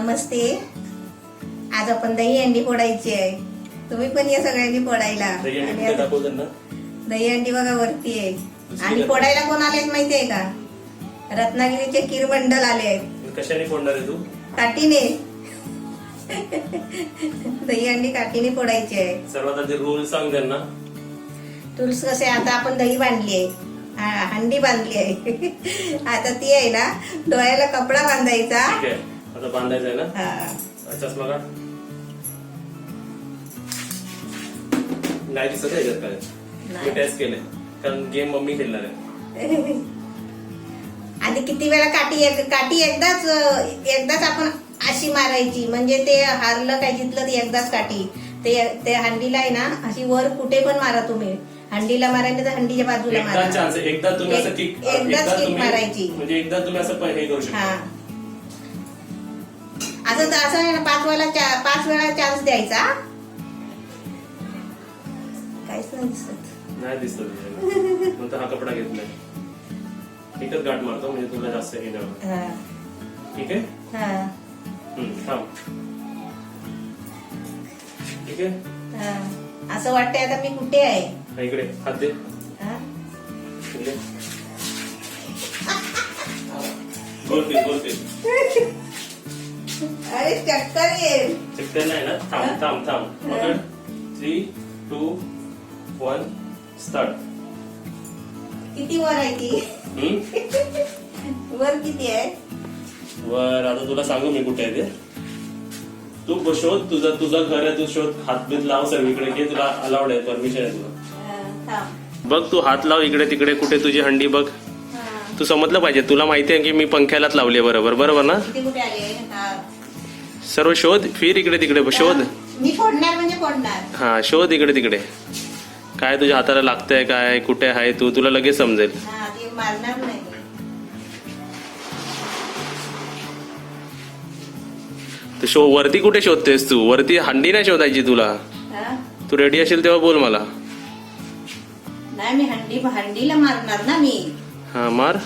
नमस्ते. आज आपण दही अंडी फोडायची आहे. तुम्ही पण या सगळ्यांनी फोडायला. दही अंडी बघा वरती आहे. आणि फोडायला कोण आलेत माहितीये का? रत्नागिरीचे किरबंडल आले आहेत. कशाने फोडणार आहे तू? काठीने. दही अंडी काठीने फोडायची आहे. सर्वात आधी रूल सांग त्यांना. टूल्स कसे? आता आपण दही बांधली आहे, हंडी बांधली आहे. आता ती आहे ना, डोळ्याला कपडा बांधायचा. ठीक आहे, आता बांधायचं आहे ना. चष्मा काढ. नाही दिसत आहे याच्यात काय? मी टेस्ट केले कारण गेम मम्मी खेळणार आहे. आणि किती वेळा काठी एकदाच आपण अशी मारायची, म्हणजे ते हारलं काय जितलं ती एकदाच काठी. ते हंडीला आहे ना, अशी वर कुठे पण मारा तुम्ही. हंडीला मारायला तर हंडीच्या बाजूला मारा. एकदा तुम्ही असं एकदाच किक मारायची. म्हणजे एकदा तुम्ही असं हे करू शकता. असं आहे ना, 5 वेळा चान्स द्यायचा. काहीच नाही दिसत. नाही दिसत नंतर हा कपडा घेतलाय. एकच गाठ मारतो म्हणजे तुला जास्त हे नाही. ठीक आहे. थांब. ठीक आहे. असं वाटतंय आता मी कुठे आहे. इकडे हात दे. बोलते. अरे चक्कर येईल. चक्कर नाही ना. थांब. पकड. 3, 2, 1 स्टार्ट. किती वर आहे ती? वर किती आहे? वर आता तुला सांगू मी कुठे आहे ते. तू शोध. तुझं घर आहे, तू शोध. हात बीत लाव सगळीकडे. घे, तुला अलाउड आहे, परमिशन आहे तुला. बघ, तू हात लाव इकडे तिकडे कुठे तुझी हंडी बघ. तू समजलं पाहिजे. तुला माहिती आहे की मी पंख्यालाच लावली बरोबर ना. सर्व शोध. फिर इकडे तिकडे शोध. मी फोडणार म्हणजे फोडणार. हा, शोध इकडे तिकडे. काय तुझ्या हाताला लागतंय, काय कुठे आहे तू, तुला लगेच समजेल. मारणार नाही. वरती कुठे शोधतेस तू? वरती हंडी नाही शोधायची तुला. तू रेडी असेल तेव्हा बोल मला. नाही, मी हंडीला मारणार ना मी. हा, मार.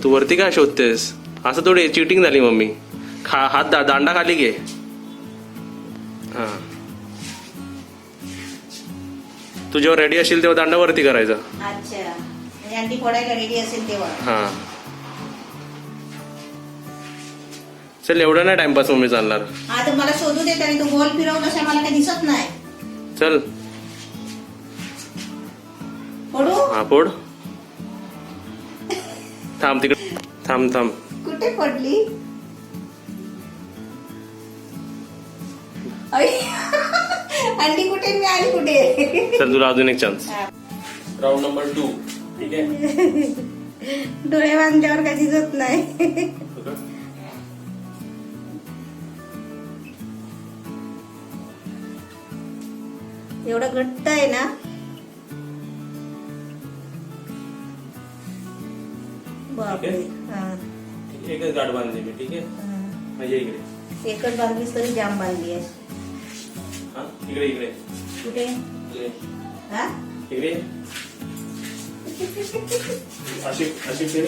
तू वरती काय शोधतेस? असं थोडी चिटिंग झाली मम्मी. हात दांडा खाली घे. हा, तू जेव्हा रेडी असेल तेव्हा दांडा वरती करायचा. अच्छा, हंडी फोडायला रेडी असेल तेव्हा. हा, चल. एवढा नाही टाइमपास मम्मी चालणार. हा, तर मला शोधू देत आणि तू गोल फिरवलंस, मला काही दिसत नाही. चल. फोडू? हा, फोड. थांब तिकडे. थांब. कुठे पडली? अंडी कुठे? मी आली कुठे? चल, तुला अजून एक चान्स. Round number 2. ठीक आहे. डोळे बांधल्यावर काही दिसत नाही. एवढं घट्ट आहे ना. बापरे. एकच गाठ बांधली मी. ठीक आहे. म्हणजे इकडे एकच बांधलीस तरी जाम बांधली आहे. इकडे कुठे? हा, इकडे. अशी फिर.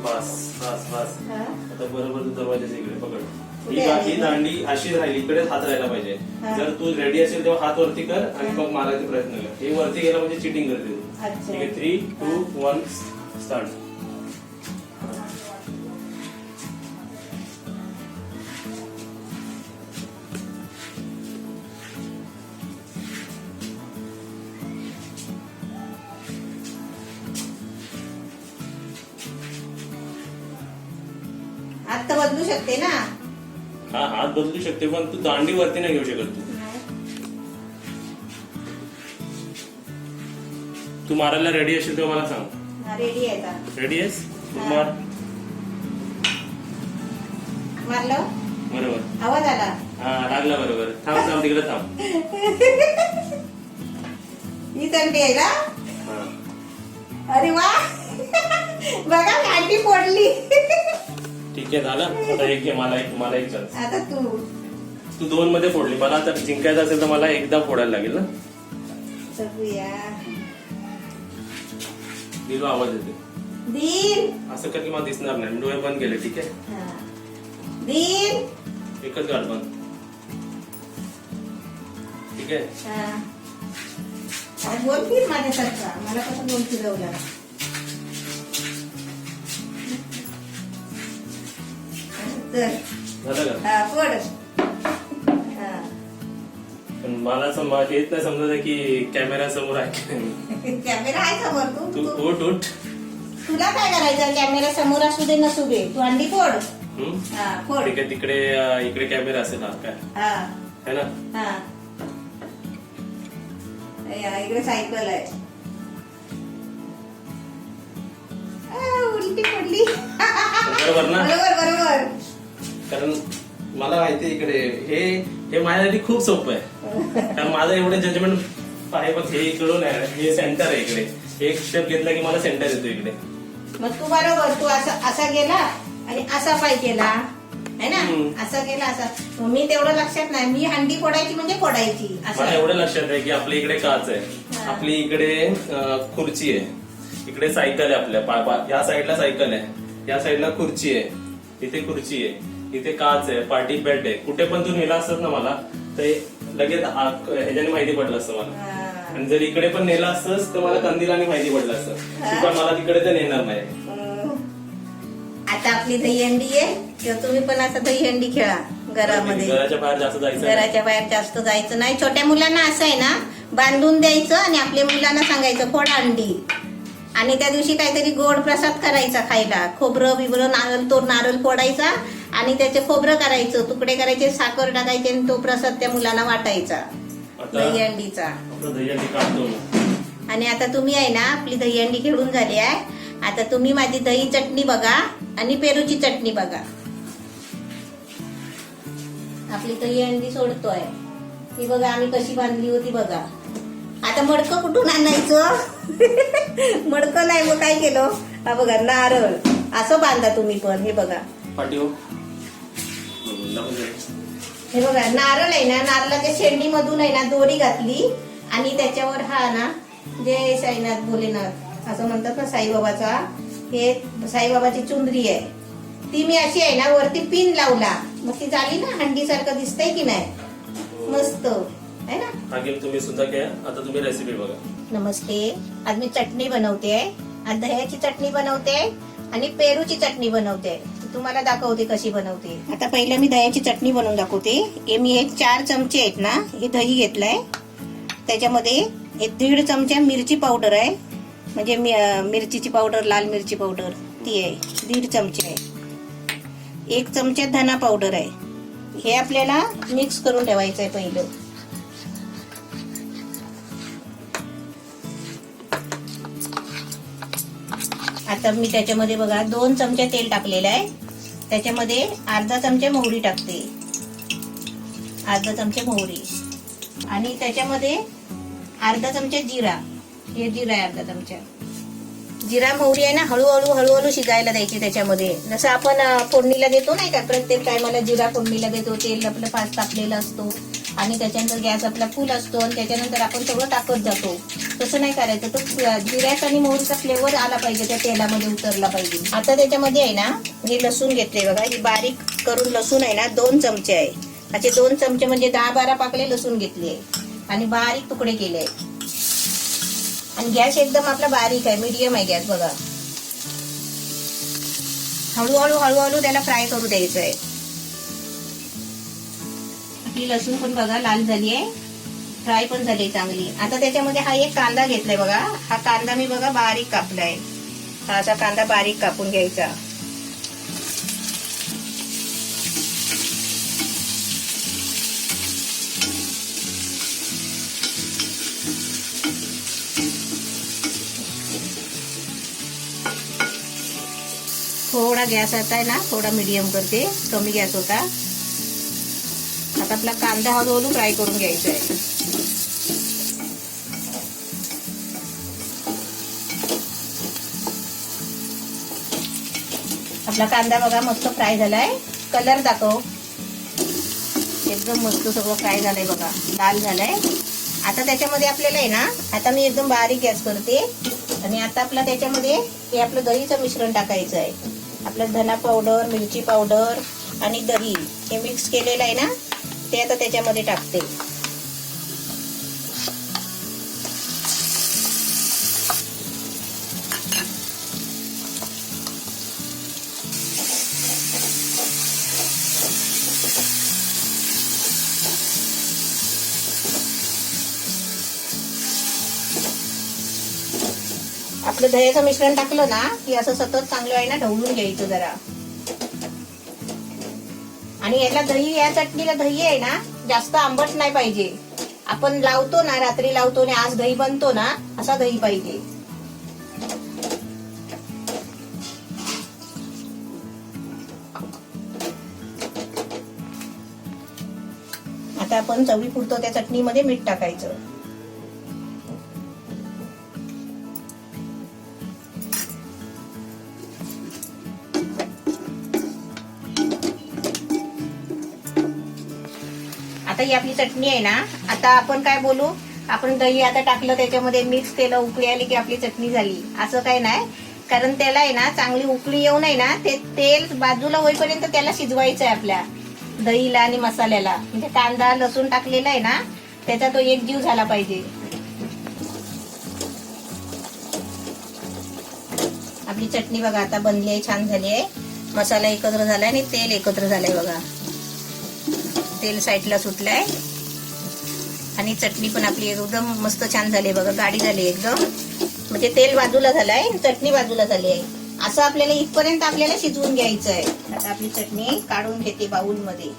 बस. आता बरोबर तू दरवाजाच्या इकडे पकड. ही दांडी अशी राहिली, इकडेच हात राहायला पाहिजे. जर तू रेडी असेल तेव्हा हात वरती कर आणि मग मारायचा प्रयत्न कर. हे वरती गेला म्हणजे चिटिंग करते तू. ठीक आहे. 3, 2, 1 स्टार्ट. आता बदलू शकते ना. हा, हात बदलू शकते पण तू दांडी वरती नाही घेऊ शकत. तू मारायला रेडी असेल तेव्हा मला सांग. रेडी आहे. रेडी आहेस? मार. मारलं बरोबर. आवाज आला. हा, लागला बरोबर. थांब तिकडे थांब. ही थंडी आहे ना. अरे वा. बघा, काठी फोडली. ठीक आहे, झालं. आता एक घे. मला एक चान्स. आता तू 2 मध्ये फोडली. मला तर जिंकायचं असेल तर मला एकदा फोडायला लागेल ना. बघूया. आवाज येते. दीन असं कर की मला दिसणार नाही. मी डोळे बंद केले. ठीक आहे. दीन. एकच गाठ बंद. ठीक आहे. बोल की माझ्यासारखा. मला कसं बोल फिरवला. झालं का? पड. पण मला हेच नाही समजत की कॅमेरा समोर आहे. कॅमेरा आहे समोर. तू उठ उठ. तुला काय करायचं? कॅमेरा समोर असू दे नसू दे, तू अंडी फोड. फोड. ठीक आहे. तिकडे इकडे कॅमेरा असेल. हा काय है ना? इकडे सायकल आहे. उलटी पडली. बरोबर ना? बरोबर. कारण मला माहिती इकडे हे माझ्यासाठी खूप सोपं आहे. कारण माझं एवढं जजमेंट आहे. बघ हे इकडून आहे. हे सेंटर आहे इकडे. एक स्टेप घेतला की मला सेंटर येतो इकडे. मग तू बरोबर. तू असा गेला आणि असा पाय केला है ना? असा केला असा. मी तेवढं लक्षात नाही. मी हंडी फोडायची म्हणजे फोडायची. मला एवढं लक्षात आहे की आपल्या इकडे काच आहे. आपली इकडे खुर्ची आहे. इकडे सायकल आहे. आपल्या या साईडला सायकल आहे. या साईडला खुर्ची आहे. इथे खुर्ची आहे. इथे काच आहे. पार्टी बेड आहे. कुठे पण तू नेला असत ना मला तर लगेच ह्याच्याने माहिती पडलं असतं मला. आणि जर इकडे पण नेला असतंस तर मला कंदीलाने माहिती पडलं असतं. तू पण मला तिकडे तर नेणार नाही. आता आपली दहीहंडी आहे किंवा तुम्ही पण असं दहीहंडी खेळा घरामध्ये. घराच्या बाहेर जास्त जायचं. घराच्या बाहेर जास्त जायचं नाही. छोट्या मुलांना असं आहे ना, बांधून द्यायचं आणि आपल्या मुलांना सांगायचं फोडा अंडी. आणि त्या दिवशी काहीतरी गोड प्रसाद करायचा खायला. खोबरं बिबरं नारळ फोडायचा आणि त्याचे खोबरं करायचं, तुकडे करायचे, साखर टाकायचे आणि तो प्रसाद त्या मुलांना वाटायचा दहीहंडीचा. आणि आता तुम्ही आहे ना, आपली दहीहंडी खेळून झाली आहे. आता तुम्ही माझी दही चटणी बघा आणि पेरूची चटणी बघा. आपली दहीहंडी सोडतोय ती बघा. आम्ही कशी बांधली होती बघा. आता मडकं कुठून आणायचं? मडकं नाही. मग काय केलं? हा बघा नारळ असं बांधा तुम्ही पण. हे बघा हे बघा नारळ आहे ना, नारळाच्या शेंडी मधून आहे ना दोरी घातली आणि त्याच्यावर हा ना जय साईनाथ भोलेनाथ असं म्हणतात ना साईबाबाचा. हे साईबाबाची चुंदरी आहे. ती मी अशी आहे ना वरती पिन लावला. मग ती झाली ना हंडी सारखं दिसतंय की नाही? मस्त आहे ना? तुम्ही सुद्धा घ्या. आता तुम्ही रेसिपी बघा. नमस्ते. आज मी चटणी बनवते. आज दह्याची चटणी बनवते आणि पेरूची चटणी बनवते. तुम्हाला दाखवते कशी बनवते. आता पहिलं मी दह्याची चटणी बनवून दाखवते. हे मी 4 चमचे आहेत ना, हे दही घेतलंय. त्याच्यामध्ये 1.5 चमचा मिरची पावडर आहे. म्हणजे मिरचीची पावडर, लाल मिरची पावडर ती आहे. 1.5 चमचे आहे. 1 चमचा धना पावडर आहे. हे आपल्याला मिक्स करून ठेवायचं आहे पहिलं. आता मी त्याच्यामध्ये बघा 2 चमचे तेल टाकलेलं आहे. त्याच्यामध्ये अर्धा चमचा मोहरी टाकते. अर्धा चमचा मोहरी आणि त्याच्यामध्ये अर्धा चमचा जिरा. हे जिरा आहे अर्धा चमचा. जिरा मोहरी आहे ना हळूहळू शिजायला द्यायची त्याच्यामध्ये. जसं आपण फोडणीला देतो नाही का, प्रत्येक टायमाला जिरा फोडणीला देतो. तेल आपलं फास्ट तापलेलं असतो आणि त्याच्यानंतर गॅस आपला फुल असतो आणि त्याच्यानंतर आपण सगळं टाकत जातो. तसं नाही करायचं. तो जिऱ्याचा आणि मोहरीचा फ्लेवर आला पाहिजे, त्या तेलामध्ये उतरला पाहिजे. आता त्याच्यामध्ये आहे ना हे लसूण घेतले बघा. ही बारीक करून लसूण आहे ना 2 चमचे आहे. असे 2 चमचे म्हणजे 10-12 पाकळे लसूण घेतले आणि बारीक तुकडे केले. आणि गॅस एकदम आपला बारीक आहे, मीडियम आहे गॅस बघा. हळूहळू त्याला फ्राय करू द्यायचं आहे. आपली लसूण पण बघा लाल झाली आहे, फ्राय पण झाली चांगली. आता त्याच्यामध्ये हा एक कांदा घेतलाय बघा. हा कांदा मी बघा बारीक कापलाय. हा असा कांदा बारीक कापून घ्यायचा. थोडा गॅस आता आहे ना थोडा मीडियम करते, कमी गॅस होता. आता आपला कांदा हळूहळू फ्राय करून घ्यायचा आहे. आपला कांदा बघा मस्त फ्राय झालाय. कलर दाखव. एकदम मस्त सगळं फ्राय झालंय बघा, लाल झालंय. आता त्याच्यामध्ये आपल्याला आहे ना, आता मी एकदम बारीक गॅस करते आणि आता आपला त्याच्यामध्ये हे आपलं दहीचं मिश्रण टाकायचं आहे. आपलं धना पावडर, मिरची पावडर आणि दही हे मिक्स केलेलं आहे ना, ते आता त्याच्यामध्ये टाकते. आपलं दह्याचं मिश्रण टाकलं ना की असं सतत चांगलं आहे ना ढवळून घ्यायचं जरा. आणि याला दही, या चटणीला दही आहे ना जास्त आंबट नाही पाहिजे. आपण लावतो ना, रात्री लावतो आणि आज दही बनतो ना, असा दही पाहिजे. आता आपण चवीपुरतं त्या चटणीमध्ये मीठ टाकायचं. आता ही आपली चटणी आहे ना, आता आपण काय बोलू, आपण दही आता टाकलं त्याच्यामध्ये, मिक्स केलं, उकळी आली की आपली चटणी झाली असं काय नाही. कारण त्याला आहे ना चांगली उकळी येऊन आहे ना, ते तेल बाजूला होईपर्यंत त्याला शिजवायचं आहे आपल्या दहीला आणि मसाल्याला. म्हणजे कांदा लसूण टाकलेला आहे ना, त्याचा तो एक जीव झाला पाहिजे. आपली चटणी बघा आता बनली आहे, छान झाली आहे. मसाला एकत्र झालाय आणि तेल एकत्र झालंय बघा. तेल साईडला सुटलंय आणि चटणी पण आपली एकदम मस्त छान झाली बघा, गाढी झाली एकदम. म्हणजे तेल बाजूला झालंय, चटणी बाजूला झाली आहे. असं आपल्याला इथपर्यंत आपल्याला शिजवून घ्यायचं आहे. आता आपली चटणी काढून घेते बाउल मध्ये.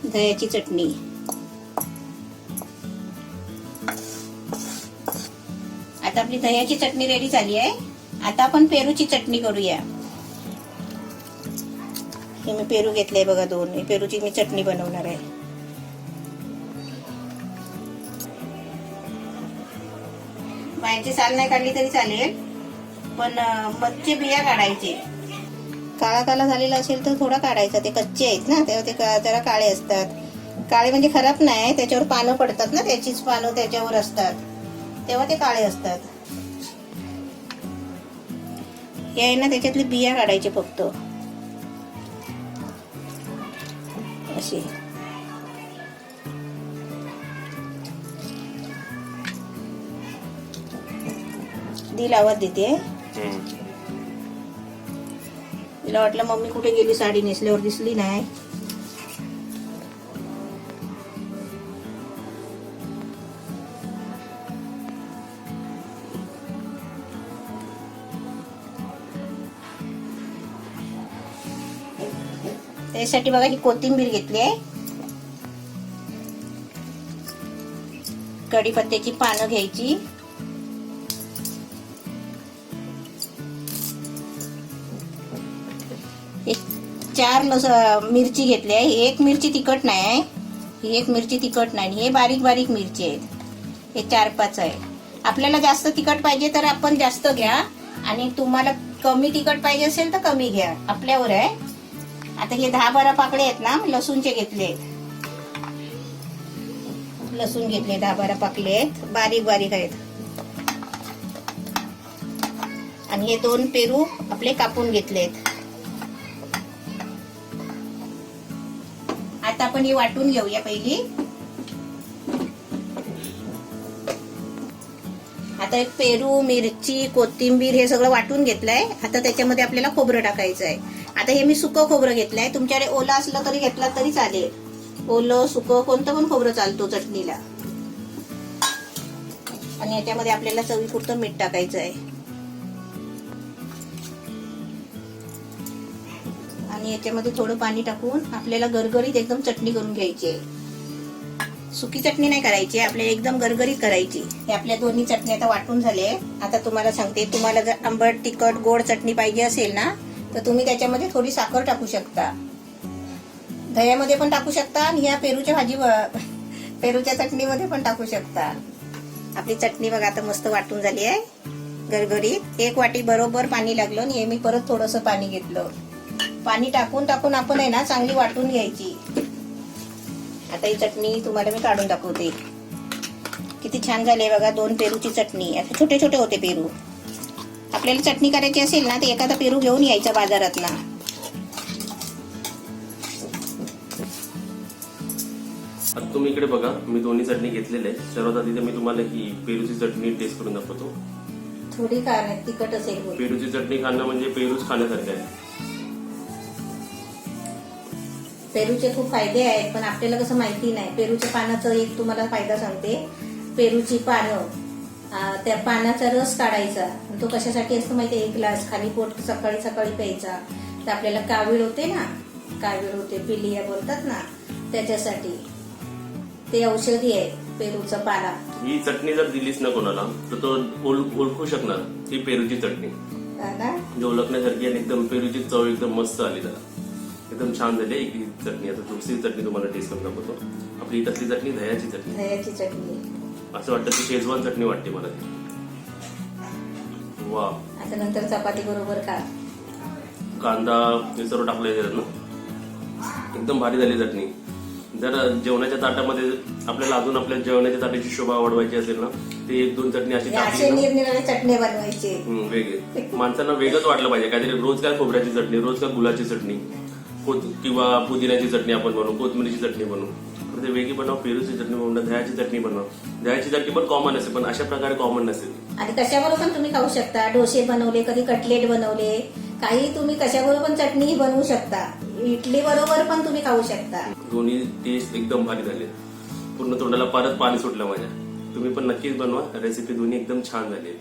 दह्याची चटणी आता आपली दह्याची चटणी रेडी झाली आहे. आता आपण पेरूची चटणी करूया. हे मी पेरू घेतले बघा 2. पेरूची मी चटणी बनवणार आहे. बाहेरची साल नाही काढली तरी चालेल, पण मधचे बिया काढायचे. काळा काळा झालेला असेल तर थोडा काढायचा. ते कच्चे आहेत ना, तेव्हा ते जरा काळे असतात. काळे म्हणजे खराब नाही, त्याच्यावर पानं पडतात ना, त्याचीच पानं त्याच्यावर असतात, तेव्हा ते काळे असतात. हे आहे ना, त्याच्यातले बिया काढायचे फक्त असे. दिल आवाज देते. तिला वाटलं मम्मी कुठे गेली, साडी नेसल्यावर दिसली नाही. त्यासाठी बघा ही कोथिंबीर घेतली आहे. कढीपत्त्याची पानं घ्यायची. एक 4 मिरची घेतली आहे. एक मिरची तिखट नाही आहे, ही एक मिरची तिखट नाही. हे बारीक बारीक मिरची आहेत. हे 4-5 आहे. आपल्याला जास्त तिखट पाहिजे तर आपण जास्त घ्या, आणि तुम्हाला कमी तिखट पाहिजे असेल तर कमी घ्या, आपल्यावर आहे. आता हे 10-12 पाकळे आहेत ना, लसूणचे घेतले. लसूण घेतले 10-12 पाकळे आहेत, बारीक बारीक आहेत. आणि हे 2 पेरू आपले कापून घेतलेत. आता आपण हे वाटून घेऊया पहिली. आता एक पेरू, मिरची, कोथिंबीर हे सगळं वाटून घेतलंय. आता त्याच्यामध्ये आपल्याला खोबरं टाकायचं आहे. आता हे मी सुकं खोबरं घेतलंय. तुमच्याकडे ओलं असलं तरी घेतला तरी चालेल. ओलं सुकं कोणतं पण खोबरं चालतो चटणीला. आणि याच्यामध्ये आपल्याला चवीपुरतं मीठ टाकायचं आहे. आणि याच्यामध्ये थोडं पाणी टाकून आपल्याला गरगरीत एकदम चटणी करून घ्यायची आहे. सुकी चटणी नाही करायची, आपल्याला एकदम गरगरीत करायची. हे आपल्या दोन्ही चटणी आता वाटून झाले. आता तुम्हाला सांगते, तुम्हाला जर आंबट, तिखट, गोड चटणी पाहिजे असेल ना, तर तुम्ही त्याच्यामध्ये थोडी साखर टाकू शकता. दह्यामध्ये पण टाकू शकता, आणि ह्या पेरूच्या चटणीमध्ये पण टाकू शकता. आपली चटणी बघा आता मस्त वाटून झाली आहे, गरगरीत. 1 वाटी बरोबर पाणी लागलं, आणि हे मी परत थोडंसं पाणी घेतलं. पाणी टाकून टाकून आपण आहे ना चांगली वाटून घ्यायची. आता ही चटणी तुम्हाला मी काढून दाखवते. किती छान झाली बघा. 2 पेरूची चटणी. आता छोटे छोटे होते पेरू. आपल्याला चटणी करायची असेल ना तर एखादा पेरू घेऊन यायचा बाजारात ना. आता तुम्ही इकडे बघा, मी दोन्ही चटणी घेतलेले आहे. सर्वात आधी तर मी तुम्हाला ही पेरूची चटणी टेस्ट करून दाखवतो. थोडी तिखट असेल. पेरूची चटणी खाणं म्हणजे पेरूच खाण्यासारखं आहे. पेरूचे खूप फायदे आहेत पण आपल्याला कसं माहिती नाही. पेरूच्या पानाचं एक तुम्हाला फायदा सांगते. पेरूची पानं, त्या पानाचा रस काढायचा. तो कशासाठी असतो माहिती? 1 ग्लास खाली पोट सकाळी सकाळी प्यायचा. तर आपल्याला कावीळ होते ना, कावीळ होते, पिलिया बोलतात ना, त्याच्यासाठी ते औषधी आहे पेरूचं पाला. ही चटणी जर दिलीस ना कोणाला तर तो ओळखू शकणार ही पेरूची चटणी. जी ओळखण्यासारखी आणि एकदम पेरूची चव एकदम मस्त आली त्याला. एकदम छान झाली ही चटणी. आता दुसरी चटणी तुम्हाला टेस्ट करून दाखवतो. आपली कसली चटणी? दह्याची चटणी. दह्याची चटणी. असं वाटतं ती शेजवान चटणी वाटते मला ती. वा. आता नंतर चपाती बरोबर खा. कांदा हे सर्व टाकलं त्याच्यात ना. एकदम भारी झाली चटणी. जर जेवणाच्या ताटामध्ये आपल्याला अजून आपल्या जेवणाच्या ताटाची शोभा वाढवायची असेल ना ते 1-2 चटणी अशी टाकली ना, निरनिराळे चटणी बनवायचे. वेगळे माणसांना वेगळंच वाटलं पाहिजे. काहीतरी रोज काय खोबऱ्याची चटणी, रोज काय गुलाची चटणी किंवा पुदिन्याची चटणी आपण बनवू, कोथिंबीरची चटणी बनवू. ते वेगळी बनव. पेरूची चटणी बनव, दह्याची चटणी बनव. दह्याची चटणी पण कॉमन असते पण अशा प्रकारे कॉमन नसेल. आणि कशाबरोबर पण तुम्ही खाऊ शकता. डोसे बनवले, कधी कटलेट बनवले, काही तुम्ही कशाबरोबर पण चटणी बनवू शकता. इडली बरोबर पण तुम्ही खाऊ शकता. दोन्ही टेस्ट एकदम भारी झाले. पूर्ण तोंडाला परत पाणी सुटलं माझ्या. तुम्ही पण नक्कीच बनवा. रेसिपी दोन्ही एकदम छान झाली.